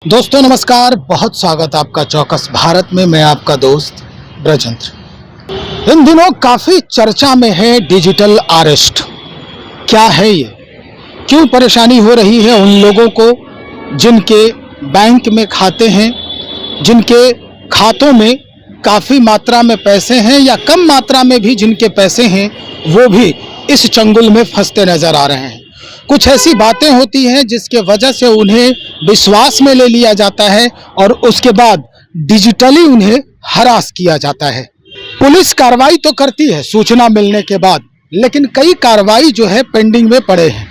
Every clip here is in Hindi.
दोस्तों नमस्कार, बहुत स्वागत आपका चौकस भारत में। मैं आपका दोस्त ब्रजेंद्र। इन दिनों काफ़ी चर्चा में है डिजिटल अरेस्ट। क्या है ये, क्यों परेशानी हो रही है उन लोगों को जिनके बैंक में खाते हैं, जिनके खातों में काफ़ी मात्रा में पैसे हैं या कम मात्रा में भी जिनके पैसे हैं, वो भी इस चंगुल में फंसते नज़र आ रहे हैं। कुछ ऐसी बातें होती हैं जिसके वजह से उन्हें विश्वास में ले लिया जाता है और उसके बाद डिजिटली उन्हें हरास किया जाता है। पुलिस कार्रवाई तो करती है सूचना मिलने के बाद, लेकिन कई कार्रवाई जो है पेंडिंग में पड़े हैं।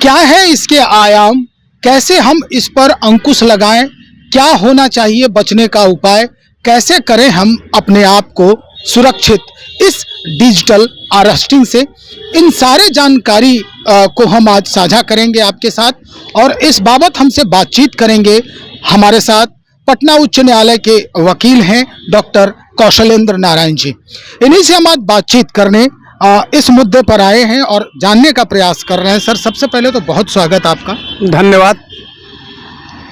क्या है इसके आयाम, कैसे हम इस पर अंकुश लगाएं, क्या होना चाहिए बचने का उपाय, कैसे करें हम अपने आप को सुरक्षित इस डिजिटल अरेस्टिंग से, इन सारे जानकारी को हम आज साझा करेंगे आपके साथ। और इस बाबत हमसे बातचीत करेंगे हमारे साथ पटना उच्च न्यायालय के वकील हैं डॉक्टर कौशलेंद्र नारायण जी। इन्हीं से हम आज बातचीत करने इस मुद्दे पर आए हैं और जानने का प्रयास कर रहे हैं। सर, सबसे पहले तो बहुत स्वागत आपका। धन्यवाद।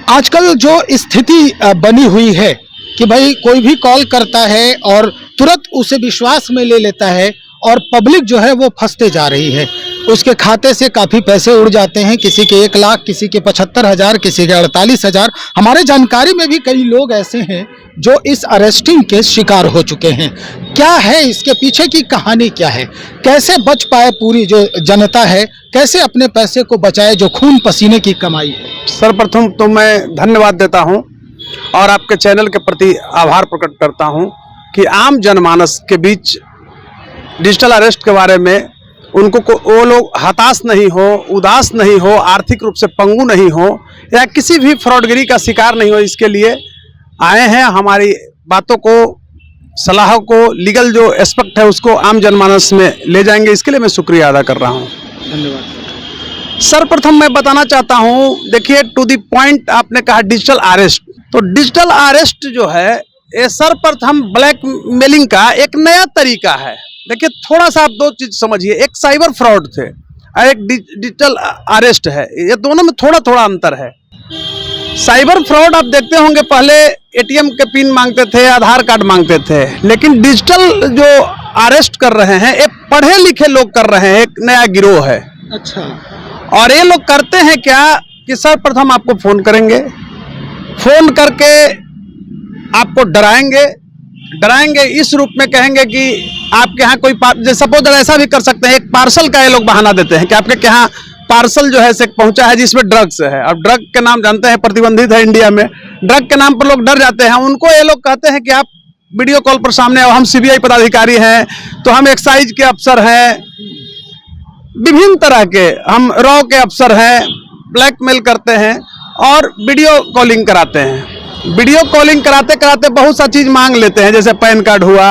आजकल जो स्थिति बनी हुई है कि भाई कोई भी कॉल करता है और तुरंत उसे विश्वास में ले लेता है और पब्लिक जो है वो फंसते जा रही है। उसके खाते से काफ़ी पैसे उड़ जाते हैं, किसी के 1 लाख, किसी के 75,000, किसी के 48,000। हमारे जानकारी में भी कई लोग ऐसे हैं जो इस अरेस्टिंग के शिकार हो चुके हैं। क्या है इसके पीछे की कहानी, क्या है, कैसे बच पाए पूरी जो जनता है, कैसे अपने पैसे को बचाए जो खून पसीने की कमाई है? सर्वप्रथम तो मैं धन्यवाद देता हूं और आपके चैनल के प्रति आभार प्रकट करता हूं कि आम जनमानस के बीच डिजिटल अरेस्ट के बारे में उनको वो लोग हताश नहीं हो, उदास नहीं हो, आर्थिक रूप से पंगु नहीं हो या किसी भी फ्रॉडगिरी का शिकार नहीं हो, इसके लिए आए हैं। हमारी बातों को, सलाह को, लीगल जो एस्पेक्ट है उसको आम जनमानस में ले जाएंगे, इसके लिए मैं शुक्रिया अदा कर रहा हूँ। धन्यवाद। सर्वप्रथम मैं बताना चाहता हूँ, देखिए टू द पॉइंट आपने कहा डिजिटल अरेस्ट। तो डिजिटल अरेस्ट जो है ये सर्वप्रथम ब्लैकमेलिंग का एक नया तरीका है। देखिए थोड़ा सा आप दो चीज समझिए, एक साइबर फ्रॉड थे और एक डिजिटल अरेस्ट है, ये दोनों में थोड़ा थोड़ा अंतर है। साइबर फ्रॉड आप देखते होंगे पहले एटीएम के पिन मांगते थे, आधार कार्ड मांगते थे, लेकिन डिजिटल जो अरेस्ट कर रहे हैं ये पढ़े लिखे लोग कर रहे हैं, एक नया गिरोह है। अच्छा। और ये लोग करते हैं क्या कि सर्वप्रथम आपको फोन करेंगे, फोन करके आपको डराएंगे इस रूप में, कहेंगे कि आपके यहाँ कोई जैसे सपोज ऐसा भी कर सकते हैं, एक पार्सल का ये लोग बहाना देते हैं कि आपके यहाँ पार्सल जो है से पहुंचा है जिसमें ड्रग्स है। अब ड्रग के नाम जानते हैं प्रतिबंधित है इंडिया में, ड्रग के नाम पर लोग डर जाते हैं। उनको ये लोग कहते हैं कि आप वीडियो कॉल पर सामने आओ, हम सीबीआई पदाधिकारी हैं, तो हम एक्साइज के अफसर हैं, विभिन्न तरह के हम रॉ के अफसर हैं, ब्लैकमेल करते हैं और वीडियो कॉलिंग कराते हैं। वीडियो कॉलिंग कराते कराते बहुत सा चीज मांग लेते हैं, जैसे पैन कार्ड हुआ,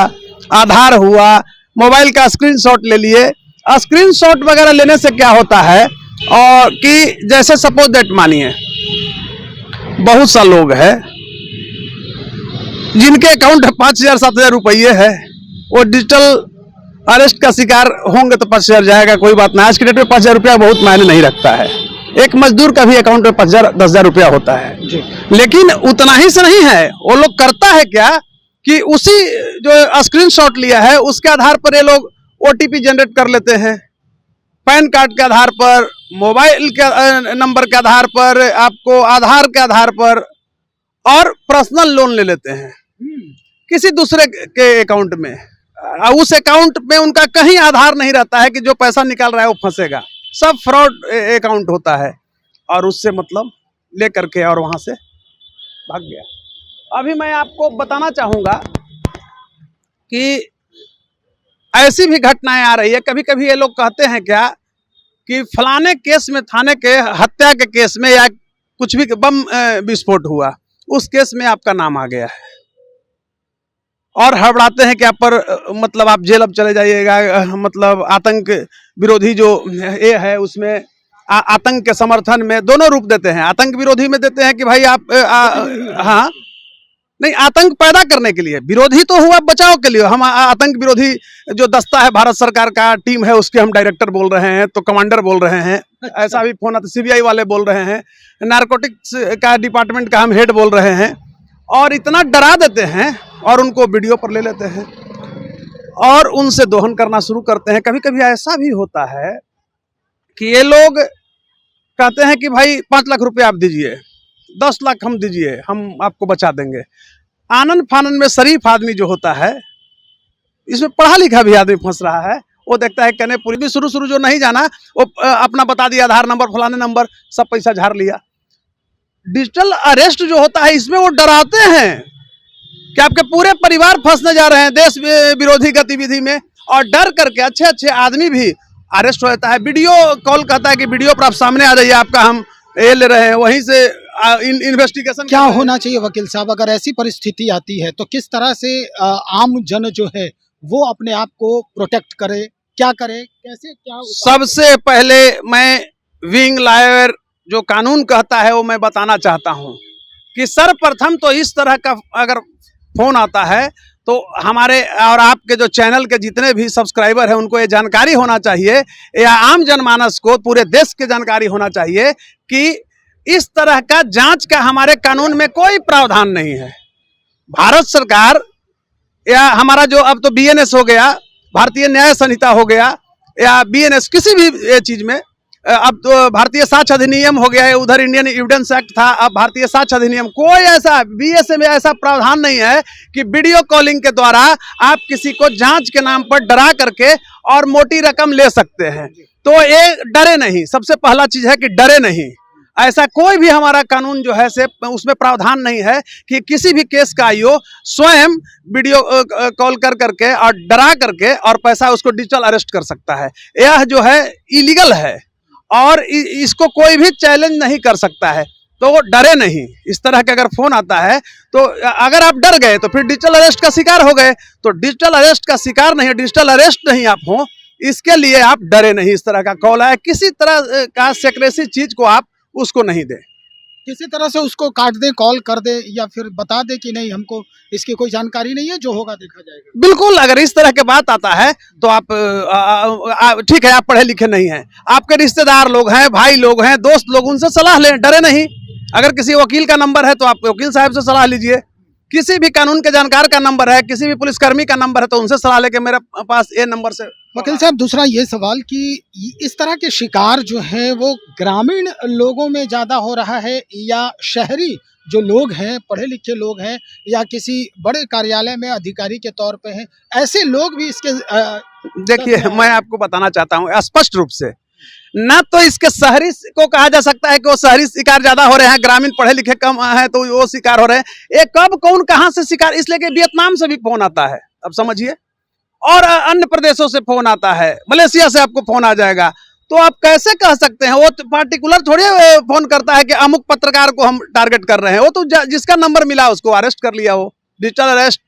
आधार हुआ, मोबाइल का स्क्रीनशॉट ले लिए। स्क्रीनशॉट वगैरह लेने से क्या होता है और कि जैसे सपोज दैट मानिए बहुत सा लोग हैं जिनके अकाउंट में 5,000-7,000 रुपये है, वो डिजिटल अरेस्ट का शिकार होंगे तो 5,000 जाएगा, कोई बात नहीं। आज की डेट में 5,000 रुपया बहुत मायने नहीं रखता है। एक मजदूर का भी अकाउंट में 5,000-10,000 रुपया होता है जी। लेकिन उतना ही से नहीं है, वो लोग करता है क्या कि उसी जो स्क्रीनशॉट लिया है उसके आधार पर ये लोग ओटीपी जनरेट कर लेते हैं, पैन कार्ड के आधार पर, मोबाइल के नंबर के आधार पर, आपको आधार के आधार पर, और पर्सनल लोन ले लेते हैं किसी दूसरे के अकाउंट में। उस अकाउंट में उनका कहीं आधार नहीं रहता है कि जो पैसा निकाल रहा है वो फंसेगा। सब फ्रॉड अकाउंट होता है और उससे मतलब ले करके और वहां से भाग गया। अभी मैं आपको बताना चाहूंगा कि ऐसी भी घटनाएं आ रही है, कभी कभी ये लोग कहते हैं क्या कि फलाने केस में, थाने के हत्या के केस में या कुछ भी बम विस्फोट हुआ, उस केस में आपका नाम आ गया है और हड़बड़ाते हैं कि आप पर मतलब आप जेल अब चले जाइएगा, मतलब आतंक विरोधी जो ये है उसमें आतंक के समर्थन में दोनों रूप देते हैं। आतंक विरोधी में देते हैं कि भाई आप हाँ नहीं, आतंक पैदा करने के लिए। विरोधी तो हुआ बचाव के लिए। हम आतंक विरोधी जो दस्ता है भारत सरकार का टीम है, उसके हम डायरेक्टर बोल रहे हैं, तो कमांडर बोल रहे हैं। ऐसा भी फोन आता, सीबीआई वाले बोल रहे हैं, नारकोटिक्स का डिपार्टमेंट का हम हेड बोल रहे हैं, और इतना डरा देते हैं और उनको वीडियो पर ले लेते हैं और उनसे दोहन करना शुरू करते हैं। कभी कभी ऐसा भी होता है कि ये लोग कहते हैं कि भाई 5 लाख रुपए आप दीजिए, 10 लाख हम दीजिए, हम आपको बचा देंगे। आनन फानन में शरीफ आदमी जो होता है, इसमें पढ़ा लिखा भी आदमी फंस रहा है। वो देखता है कहने पुलिस भी शुरू जो नहीं जाना, वो अपना बता दिया आधार नंबर फलाने नंबर, सब पैसा झाड़ लिया। डिजिटल अरेस्ट जो होता है, इसमें वो डराते हैं कि आपके पूरे परिवार फंसने जा रहे हैं देश विरोधी गतिविधि में, और डर करके अच्छे अच्छे आदमी भी अरेस्ट हो जाता है। वीडियो कॉल कहता है कि वीडियो पर आप सामने आ जाइए, आपका हम ये ले रहे हैं, वहीं से इन्वेस्टिगेशन। क्या होना चाहिए वकील साहब अगर ऐसी परिस्थिति आती है, तो किस तरह से आम जन जो है वो अपने आप को प्रोटेक्ट करे, क्या करे, कैसे क्या? सबसे पहले मैं विंग लॉयर जो कानून कहता है वो मैं बताना चाहता हूं कि सर्वप्रथम तो इस तरह का अगर फोन आता है तो हमारे और आपके जो चैनल के जितने भी सब्सक्राइबर हैं उनको ये जानकारी होना चाहिए, या आम जनमानस को पूरे देश की जानकारी होना चाहिए कि इस तरह का जांच का हमारे कानून में कोई प्रावधान नहीं है। भारत सरकार या हमारा जो अब तो बीएनएस हो गया, भारतीय न्याय संहिता हो गया, या बीएनएस किसी भी चीज में, अब तो भारतीय साक्ष्य अधिनियम हो गया है, उधर इंडियन एविडेंस एक्ट था, अब भारतीय साक्ष्य अधिनियम, कोई ऐसा बीएस में ऐसा प्रावधान नहीं है कि वीडियो कॉलिंग के द्वारा आप किसी को जांच के नाम पर डरा करके और मोटी रकम ले सकते हैं। तो ये डरे नहीं, सबसे पहला चीज है कि डरे नहीं। ऐसा कोई भी हमारा कानून जो है से उसमें प्रावधान नहीं है कि किसी भी केस का आईओ स्वयं वीडियो कॉल कर करके और डरा करके और पैसा उसको डिजिटल अरेस्ट कर सकता है। यह जो है इलीगल है और इसको कोई भी चैलेंज नहीं कर सकता है। तो वो डरे नहीं। इस तरह के अगर फोन आता है तो अगर आप डर गए तो फिर डिजिटल अरेस्ट का शिकार हो गए। तो डिजिटल अरेस्ट का शिकार नहीं, डिजिटल अरेस्ट नहीं आप हो, इसके लिए आप डरे नहीं। इस तरह का कॉल आए, किसी तरह का सेक्रेसी चीज को आप उसको नहीं दे, किसी तरह से उसको काट दे, कॉल कर दे, या फिर बता दे कि नहीं हमको इसकी कोई जानकारी नहीं है, जो होगा देखा जाएगा। बिल्कुल, अगर इस तरह के बात आता है तो आप ठीक है, आप पढ़े लिखे नहीं हैं, आपके रिश्तेदार लोग हैं, भाई लोग हैं, दोस्त लोग, उनसे सलाह लें, डरे नहीं। अगर किसी वकील का नंबर है तो आप वकील साहब से सलाह लीजिए। किसी भी कानून के जानकार का नंबर है, किसी भी पुलिसकर्मी का नंबर है तो उनसे सलाह लेके मेरे पास ये नंबर से। वकील साहब, दूसरा ये सवाल कि इस तरह के शिकार जो है वो ग्रामीण लोगों में ज्यादा हो रहा है या शहरी जो लोग हैं, पढ़े लिखे लोग हैं, या किसी बड़े कार्यालय में अधिकारी के तौर पे हैं, ऐसे लोग भी इसके देखिए, मैं आपको बताना चाहता हूँ स्पष्ट रूप से, ना तो इसके शहरी को कहा जा सकता है कि वो शहरी शिकार ज्यादा हो रहे हैं, ग्रामीण पढ़े लिखे कम है तो वो शिकार हो रहे हैं। ये कब कौन कहां से शिकार, इसलिए कि वियतनाम से भी फोन आता है, अब समझिए, और अन्य प्रदेशों से फोन आता है, मलेशिया से आपको फोन आ जाएगा। तो आप कैसे कह सकते हैं, वो पार्टिकुलर थोड़ी फोन करता है कि अमुक पत्रकार को हम टारगेट कर रहे हैं। वो तो जिसका नंबर मिला उसको अरेस्ट कर लिया, वो डिजिटल अरेस्ट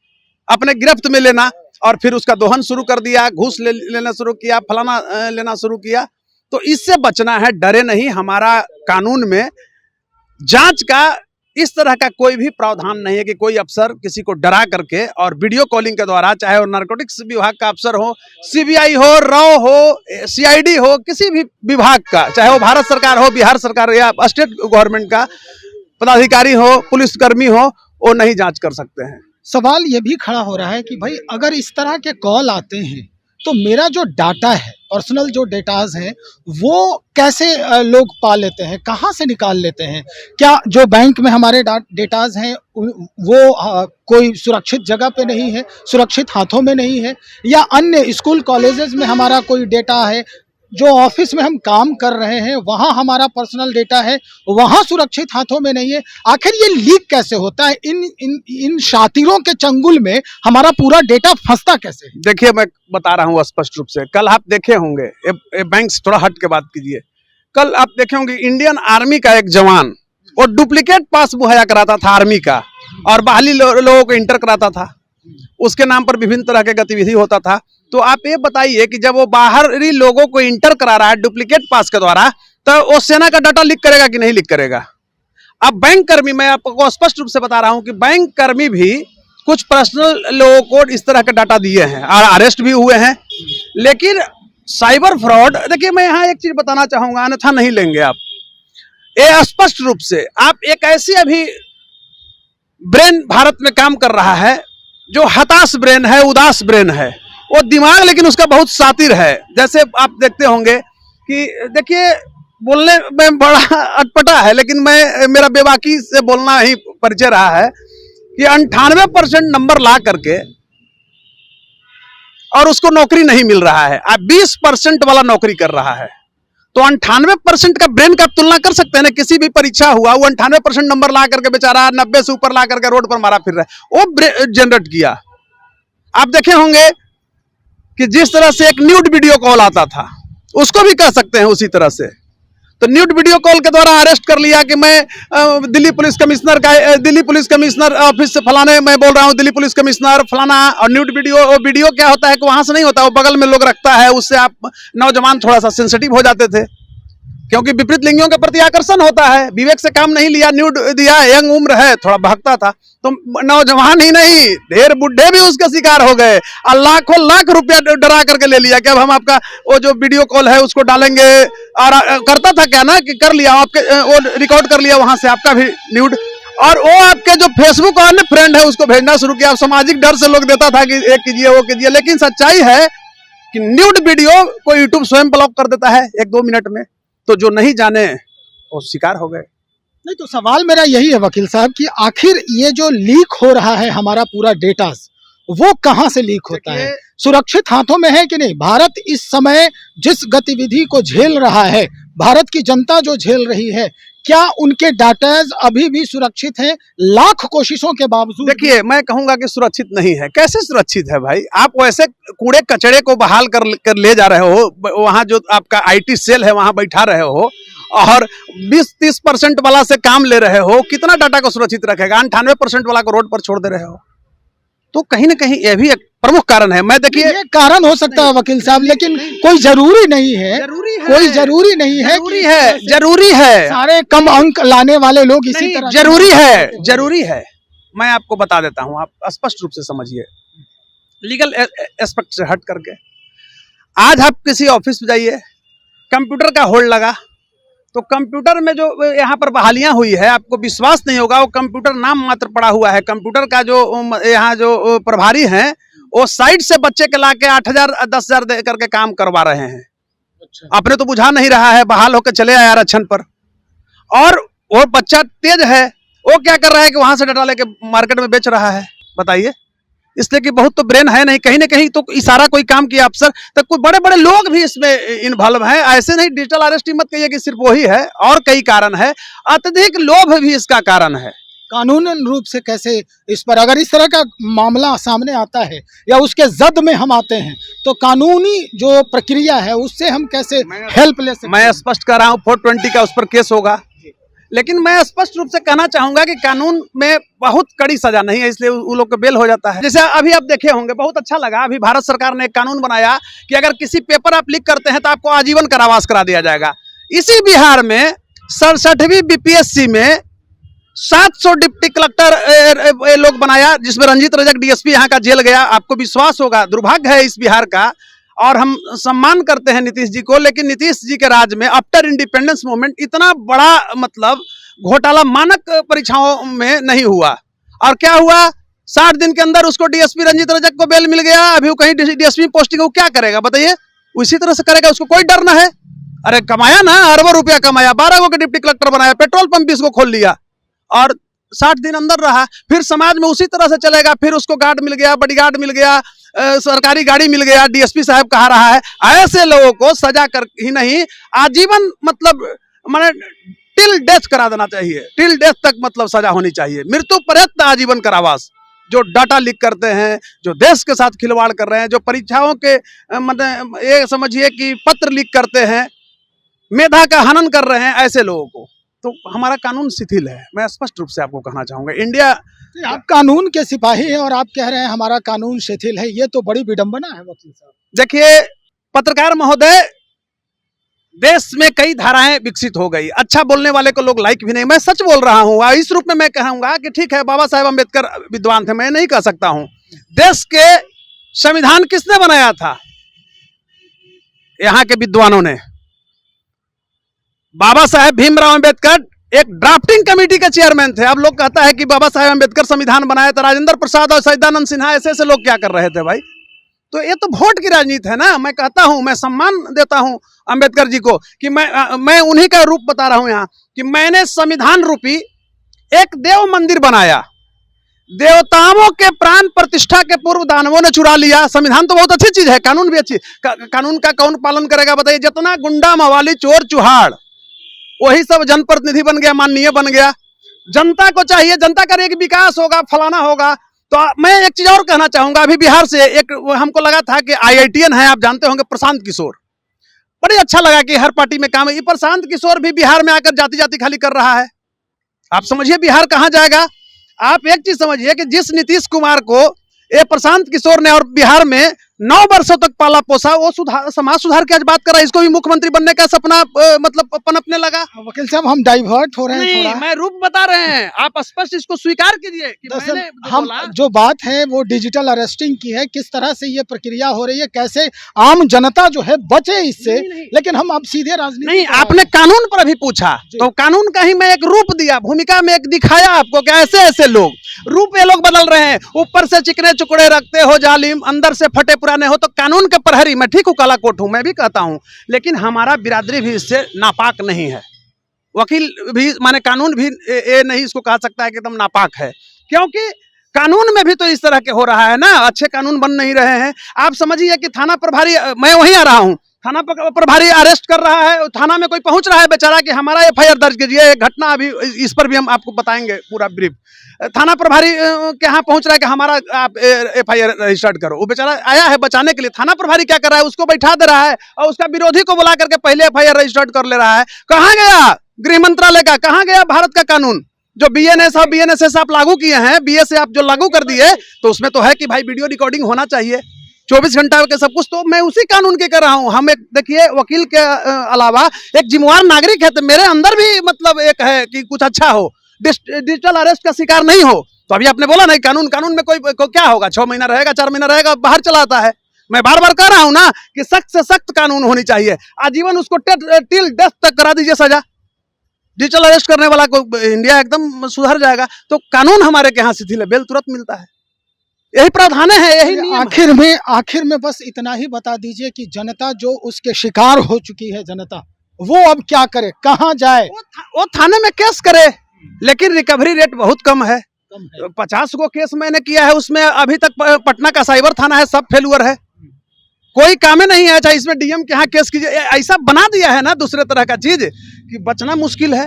अपने गिरफ्त में लेना और फिर उसका दोहन शुरू कर दिया, घूस लेना शुरू किया, फलाना लेना शुरू किया। तो इससे बचना है, डरे नहीं। हमारा कानून में जांच का इस तरह का कोई भी प्रावधान नहीं है कि कोई अफसर किसी को डरा करके और वीडियो कॉलिंग के द्वारा, चाहे वो नारकोटिक्स विभाग का अफसर हो, सीबीआई हो, रॉ हो, सीआईडी हो, किसी भी विभाग का, चाहे वो भारत सरकार हो, बिहार सरकार या स्टेट गवर्नमेंट का पदाधिकारी हो, पुलिसकर्मी हो, वो नहीं जांच कर सकते हैं। सवाल ये भी खड़ा हो रहा है कि भाई अगर इस तरह के कॉल आते हैं तो मेरा जो डाटा है, पर्सनल जो डेटाज हैं, वो कैसे लोग पा लेते हैं, कहाँ से निकाल लेते हैं? क्या जो बैंक में हमारे डेटाज हैं वो कोई सुरक्षित जगह पे नहीं है, सुरक्षित हाथों में नहीं है, या अन्य स्कूल कॉलेजेस में हमारा कोई डेटा है, जो ऑफिस में हम काम कर रहे हैं वहाँ हमारा पर्सनल डेटा है, वहाँ सुरक्षित हाथों में नहीं है? आखिर ये लीक कैसे होता है? इन शातिरों के चंगुल में हमारा पूरा डेटा फंसता कैसे है? देखिए, मैं बता रहा हूँ स्पष्ट रूप से। कल आप देखे होंगे, बैंक से थोड़ा हट के बात कीजिए, कल आप देखे होंगे इंडियन आर्मी का एक जवान वो डुप्लीकेट पास मुहैया कराता था आर्मी का, और बाहरी लोगों को इंटर कराता था, उसके नाम पर विभिन्न तरह के गतिविधि होता था। तो आप ये बताइए कि जब वो बाहरी लोगों को इंटर करा रहा है डुप्लीकेट पास के द्वारा, तो वो सेना का डाटा लीक करेगा कि नहीं लीक करेगा? अब बैंक कर्मी, मैं आपको स्पष्ट रूप से बता रहा हूं कि बैंक कर्मी भी कुछ पर्सनल लोगों को इस तरह का डाटा दिए हैं और अरेस्ट भी हुए हैं। लेकिन साइबर फ्रॉड, देखिए मैं यहाँ एक चीज बताना चाहूंगा, अन्यथा नहीं लेंगे आप। ये स्पष्ट रूप से आप एक ऐसी अभी ब्रेन भारत में काम कर रहा है जो हताश ब्रेन है, उदास ब्रेन है, वो दिमाग लेकिन उसका बहुत शातिर है। जैसे आप देखते होंगे कि देखिए बोलने में बड़ा अटपटा है, लेकिन मेरा बेबाकी से बोलना ही परिचय रहा है कि 98% नंबर ला करके और उसको नौकरी नहीं मिल रहा है, अब 20% वाला नौकरी कर रहा है। तो 98% का ब्रेन का तुलना कर सकते हैं ना, किसी भी परीक्षा हुआ वो 98% नंबर ला करके बेचारा 90 से ऊपर ला करके रोड पर मारा फिर रहा है, वो जनरेट किया। आप देखे होंगे कि जिस तरह से एक न्यूड वीडियो कॉल आता था, उसको भी कह सकते हैं उसी तरह से। तो न्यूड वीडियो कॉल के द्वारा अरेस्ट कर लिया कि मैं दिल्ली पुलिस कमिश्नर ऑफिस से फलाने मैं बोल रहा हूँ, दिल्ली पुलिस कमिश्नर फलाना। और न्यूड वीडियो क्या होता है कि वहां से नहीं होता, वो बगल में लोग रखता है, उससे आप नौजवान थोड़ा सा सेंसिटिव हो जाते थे, क्योंकि विपरीत लिंगियों के प्रति आकर्षण होता है। विवेक से काम नहीं लिया, न्यूड दिया, यंग उम्र है, थोड़ा भगता था, तो नौजवान ही नहीं ढेर बुढ़े भी उसके शिकार हो गए और लाखों लाख रुपया डरा करके ले लिया कि अब हम आपका वो जो वीडियो कॉल है उसको डालेंगे। और करता था क्या ना कि कर लिया आपके, वो रिकॉर्ड कर लिया वहां से आपका भी न्यूड, और वो आपके जो फेसबुक वाले फ्रेंड है उसको भेजना शुरू किया। सामाजिक डर से लोग देता था कि एक कीजिए वो कीजिए, लेकिन सच्चाई है कि न्यूड वीडियो को यूट्यूब स्वयं ब्लॉक कर देता है 1-2 मिनट में। तो जो नहीं जाने वो शिकार हो गए। नहीं, तो सवाल मेरा यही है वकील साहब कि आखिर ये जो लीक हो रहा है हमारा पूरा डेटा, वो कहां से लीक होता है? सुरक्षित हाथों में है कि नहीं? भारत इस समय जिस गतिविधि को झेल रहा है, भारत की जनता जो झेल रही है, क्या उनके डाटाज अभी भी सुरक्षित हैं लाख कोशिशों के बावजूद? देखिए मैं कहूंगा कि सुरक्षित नहीं है। कैसे सुरक्षित है भाई? आप वैसे कूड़े कचड़े को बहाल कर ले जा रहे हो, वहां जो आपका आईटी सेल है वहां बैठा रहे हो और 20-30% वाला से काम ले रहे हो, कितना डाटा को सुरक्षित रखेगा? 98% वाला को रोड पर छोड़ दे रहे हो, तो कहीं ना कहीं यह भी एक प्रमुख कारण है। मैं देखिए ये कारण हो सकता है वकील साहब, लेकिन कोई जरूरी नहीं है, कोई जरूरी नहीं है, जरूरी है सारे कम अंक लाने वाले लोग इसी तरह जरूरी है। मैं आपको बता देता हूं, आप स्पष्ट रूप से समझिए, लीगल एस्पेक्ट से हट करके। आज आप किसी ऑफिस में जाइए, कंप्यूटर का होल्ड लगा, तो कंप्यूटर में जो यहाँ पर बहालियां हुई है, आपको विश्वास नहीं होगा, वो कंप्यूटर नाम मात्र पड़ा हुआ है। कंप्यूटर का जो यहाँ जो प्रभारी हैं, वो साइड से बच्चे के लाके 8,000 10,000 दे करके काम करवा रहे हैं। अच्छा। आपने तो बुझा नहीं रहा है, बहाल होकर चले आया आरक्षण पर, और वो बच्चा तेज है, वो क्या कर रहा है कि वहां से डाटा लेके मार्केट में बेच रहा है। बताइए, इसलिए कि बहुत तो ब्रेन है नहीं, कहीं ना कहीं तो इशारा कोई काम किया अफसर, तो कुछ बड़े बड़े लोग भी इसमें इन्वॉल्व हैं। ऐसे नहीं डिजिटल अरेस्ट ही मत कहिए कि सिर्फ वही है, और कई कारण है। अत्यधिक लोभ भी इसका कारण है। कानूनन रूप से कैसे इस पर अगर इस तरह का मामला सामने आता है या उसके जद में हम आते हैं, तो कानूनी जो प्रक्रिया है उससे हम कैसे हेल्प ले सकते हैं? मैं स्पष्ट कर रहा हूँ, 420 का उस पर केस होगा, लेकिन मैं स्पष्ट रूप से कहना चाहूंगा कि कानून में बहुत कड़ी सजा नहीं है, इसलिए वो लोग को बेल हो जाता है। जैसे अभी आप देखे होंगे, बहुत अच्छा लगा, अभी भारत सरकार ने एक कानून बनाया कि अगर किसी पेपर आप लीक करते हैं तो आपको आजीवन कारावास करा दिया जाएगा। इसी बिहार में 67वीं बीपीएससी में 700 डिप्टी कलेक्टर लोग बनाया, जिसमें रंजीत रजक डीएसपी यहाँ का जेल गया। आपको विश्वास होगा, दुर्भाग्य है इस बिहार का, और हम सम्मान करते हैं नीतीश जी को, लेकिन नीतीश जी के राज में आफ्टर इंडिपेंडेंस मूवमेंट इतना बड़ा मतलब घोटाला मानक परीक्षाओं में नहीं हुआ। और क्या हुआ, 60 दिन के अंदर उसको डीएसपी रंजीत रजक को बेल मिल गया। अभी वो कहीं डीएसपी पोस्टिंग, वो क्या करेगा बताइए? उसी तरह से करेगा, उसको कोई डर ना है। अरे कमाया ना, अरबों रुपया कमाया, 12 गो के डिप्टी कलेक्टर बनाया, पेट्रोल पंप भी इसको खोल लिया, और 60 दिन अंदर रहा। फिर समाज में उसी तरह से चलेगा, फिर उसको गार्ड मिल गया, बॉडीगार्ड मिल गया, सरकारी गाड़ी मिल गया, डीएसपी साहब कहा रहा है। ऐसे लोगों को सजा कर ही नहीं, आजीवन मतलब माने टिल डेथ करा देना चाहिए, टिल डेथ तक मतलब सजा होनी चाहिए, मृत्यु पर्यंत आजीवन कारावास। जो डाटा लीक करते हैं, जो देश के साथ खिलवाड़ कर रहे हैं, जो परीक्षाओं के मतलब ये समझिए कि पत्र लीक करते हैं, मेधा का हनन कर रहे हैं, ऐसे लोगों को तो हमारा कानून शिथिल है। मैं स्पष्ट रूप से आपको कहना चाहूंगा, इंडिया, आप कानून के सिपाही हैं और आप कह रहे हैं हमारा कानून शिथिल है, ये तो बड़ी विडंबना है वकील साहब। देखिए पत्रकार महोदय, देश में कई धाराएं विकसित हो गई, अच्छा बोलने वाले को लोग लाइक भी नहीं, मैं सच बोल रहा हूं। इस रूप में मैं कहूंगा कि ठीक है, बाबा साहेब अम्बेडकर विद्वान थे, मैं नहीं कह सकता हूं। देश के संविधान किसने बनाया था? यहां के विद्वानों ने। बाबा साहेब भीमराव अम्बेडकर एक ड्राफ्टिंग कमेटी के चेयरमैन थे। अब लोग कहता है कि बाबा साहेब अम्बेडकर संविधान बनाया था, राजेंद्र प्रसाद और सच्चिदानंद सिन्हा ऐसे लोग क्या कर रहे थे भाई? तो ये तो वोट की राजनीति है ना। मैं कहता हूं, मैं सम्मान देता हूं अंबेडकर जी को कि मैं उन्हीं का रूप बता रहा हूं यहाँ कि मैंने संविधान रूपी एक देव मंदिर बनाया। देवताओं के प्राण प्रतिष्ठा के पूर्व दानवों ने चुरा लिया। संविधान तो बहुत अच्छी चीज है, कानून भी अच्छी, कानून का कौन पालन करेगा बताइए? जितना गुंडा मवाली चोर चुहाड़ वही सब जनप्रतिनिधि बन गया, माननीय बन गया। जनता को चाहिए, जनता का एक विकास होगा, फलाना होगा। तो मैं एक चीज और कहना चाहूंगा। अभी बिहार से एक हमको लगा था कि IITN है, आप जानते होंगे, प्रशांत किशोर। बड़ी अच्छा लगा कि हर पार्टी में काम है। ये प्रशांत किशोर भी बिहार में आकर जाति जाति खाली कर रहा है। आप समझिए बिहार कहां जाएगा। आप एक चीज समझिए कि जिस नीतीश कुमार को ये प्रशांत किशोर ने और बिहार में 9 वर्षों तक पाला पोसा, वो समाज सुधार की आज बात कर रहा है। इसको भी मुख्यमंत्री बनने का सपना मतलब पनपने लगा। वकील साहब, हम डाइवर्ट हो रहे हैं नहीं, थोड़ा। मैं रूप बता रहे हैं, आप स्पष्ट इसको स्वीकार कीजिए कि मैंने हम बोला। जो बात है वो डिजिटल अरेस्टिंग की है, किस तरह से ये प्रक्रिया हो रही है, कैसे आम जनता जो है बचे इससे। नहीं। लेकिन हम अब सीधे राजनीति नहीं, आपने कानून पर अभी पूछा, तो कानून का ही मैं एक रूप दिया, भूमिका में एक दिखाया आपको कि ऐसे ऐसे लोग, रूप ये लोग बदल रहे हैं। ऊपर से चिकने चुकड़े रखते हो जालिम, अंदर से फटे पुराने हो। तो कानून के प्रहरी, मैं ठीक हूँ, काला कोट हूं, मैं भी कहता हूं, लेकिन हमारा बिरादरी भी इससे नापाक नहीं है। वकील भी माने कानून भी ये नहीं इसको कहा सकता है कि एकदम नापाक है, क्योंकि कानून में भी तो इस तरह के हो रहा है ना, अच्छे कानून बन नहीं रहे हैं। आप समझिए कि थाना प्रभारी, मैं वहीं आ रहा हूं, थाना प्रभारी अरेस्ट कर रहा है, थाना में कोई पहुंच रहा है बेचारा कि हमारा FIR दर्ज कीजिए। एक घटना अभी, इस पर भी हम आपको बताएंगे पूरा ब्रीफ। थाना प्रभारी के यहाँ पहुंच रहा है कि हमारा आप FIR रजिस्टर्ड करो। वो बेचारा आया है बचाने के लिए। थाना प्रभारी क्या कर रहा है? उसको बैठा दे रहा है और उसका विरोधी को बुला करके पहले FIR रजिस्टर्ड कर ले रहा है। कहाँ गया गृह मंत्रालय का, कहाँ गया भारत का कानून? जो BNS और BNSS आप लागू किए हैं, BA से आप जो लागू कर दिए, तो उसमें तो है कि भाई वीडियो रिकॉर्डिंग होना चाहिए 24 घंटा के सब कुछ। तो मैं उसी कानून के कर रहा हूं। हम एक देखिए, वकील के अलावा एक जिम्मेवार नागरिक है, तो मेरे अंदर भी मतलब एक है कि कुछ अच्छा हो, डिजिटल अरेस्ट का शिकार नहीं हो। तो अभी आपने बोला नहीं कानून में कोई क्या होगा, 6 महीना रहेगा, 4 महीना रहेगा, बाहर चला आता है। मैं बार बार कह रहा हूं ना कि सख्त से सख्त कानून होनी चाहिए। आजीवन उसको टिल डेथ तक करा दीजिए सजा। डिजिटल अरेस्ट करने वाला को इंडिया एकदम सुधर जाएगा। तो कानून हमारे के यहाँ शिथिल है, बेल तुरंत मिलता है। यही प्रावधान है, यही नियम है। आखिर में बस इतना ही बता दीजिए कि जनता जो उसके शिकार हो चुकी है, जनता वो अब क्या करे, कहाँ जाए? वो थाने में केस करे, लेकिन रिकवरी रेट बहुत कम है। 50 को केस मैंने किया है, उसमें अभी तक पटना का साइबर थाना है, सब फेलुअर है, कोई काम नहीं है। अच्छा, इसमें DM के यहाँ केस कीजिए, ऐसा बना दिया है ना दूसरे तरह का चीज कि बचना मुश्किल है।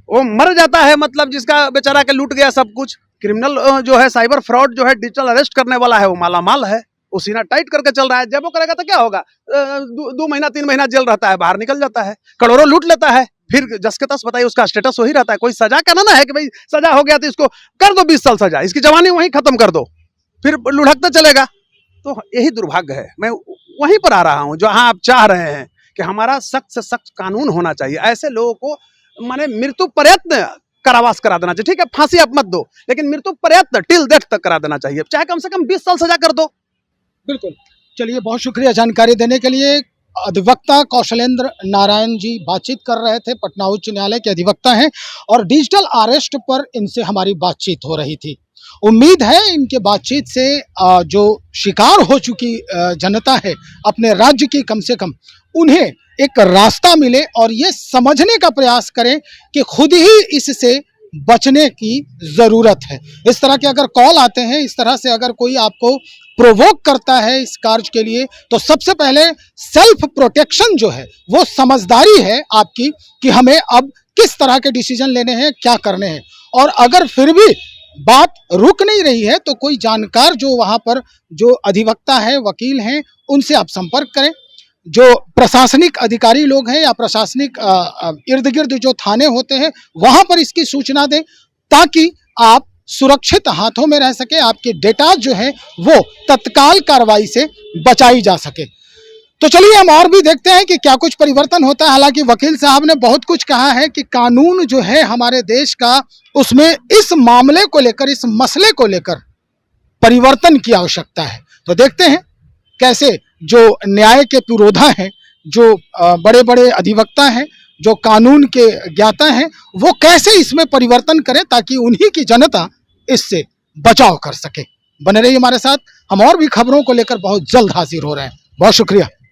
वो मर जाता है, मतलब जिसका बेचारा के लूट गया सब कुछ। क्रिमिनल जो है, साइबर फ्रॉड जो है, डिजिटल अरेस्ट करने वाला है, वो मालामाल है, वो सीना टाइट करके चल रहा है। जब वो करेगा तो क्या होगा? 2 महीना 3 महीना जेल रहता है, बाहर निकल जाता है, करोड़ों लूट लेता है, फिर जस के तस बताइए उसका स्टेटस वही रहता है। कोई सजा का ना है कि भाई सजा हो गया तो इसको कर दो 20 साल सजा, इसकी जवानी वहीं खत्म कर दो, फिर लुढ़कता चलेगा। तो यही दुर्भाग्य है। मैं वहीं पर आ रहा हूं जहां आप चाह रहे हैं कि हमारा सख्त से सख्त कानून होना चाहिए। ऐसे लोगों को माने मृत्यु पर्यंत कारावास करा देना चाहिए। ठीक है, फांसी आप मत दो, लेकिन मृत्यु पर्यंत टिल डेथ तक करा देना चाहिए, चाहे कम से कम 20 साल सजा कर दो। बिल्कुल। चलिए, बहुत शुक्रिया जानकारी देने के लिए। अधिवक्ता कौशलेंद्र नारायण जी बातचीत कर रहे थे, पटना उच्च न्यायालय के अधिवक्ता हैं, और डिजिटल अरेस्ट पर इनसे हमारी बातचीत हो रही थी। उम्मीद है इनके बातचीत से जो शिकार हो चुकी जनता है अपने राज्य की, कम से कम उन्हें एक रास्ता मिले और ये समझने का प्रयास करें कि खुद ही इससे बचने की जरूरत है। इस तरह के अगर कॉल आते हैं, इस तरह से अगर कोई आपको प्रोवोक करता है इस कार्य के लिए, तो सबसे पहले सेल्फ प्रोटेक्शन जो है वो समझदारी है आपकी कि हमें अब किस तरह के डिसीजन लेने हैं, क्या करने हैं। और अगर फिर भी बात रुक नहीं रही है तो कोई जानकार जो वहां पर जो अधिवक्ता है, वकील हैं, उनसे आप संपर्क करें। जो प्रशासनिक अधिकारी लोग हैं या प्रशासनिक इर्द गिर्द जो थाने होते हैं, वहां पर इसकी सूचना दें ताकि आप सुरक्षित हाथों में रह सके, आपके डेटा जो है वो तत्काल कार्रवाई से बचाई जा सके। तो चलिए हम और भी देखते हैं कि क्या कुछ परिवर्तन होता है। हालांकि वकील साहब ने बहुत कुछ कहा है कि कानून जो है हमारे देश का, उसमें इस मामले को लेकर, इस मसले को लेकर परिवर्तन की आवश्यकता है। तो देखते हैं कैसे जो न्याय के पुरोधा हैं, जो बड़े बड़े अधिवक्ता हैं, जो कानून के ज्ञाता हैं, वो कैसे इसमें परिवर्तन करें ताकि उन्हीं की जनता इससे बचाव कर सके। बने रहिए हमारे साथ, हम और भी खबरों को लेकर बहुत जल्द हाजिर हो रहे हैं। बहुत शुक्रिया।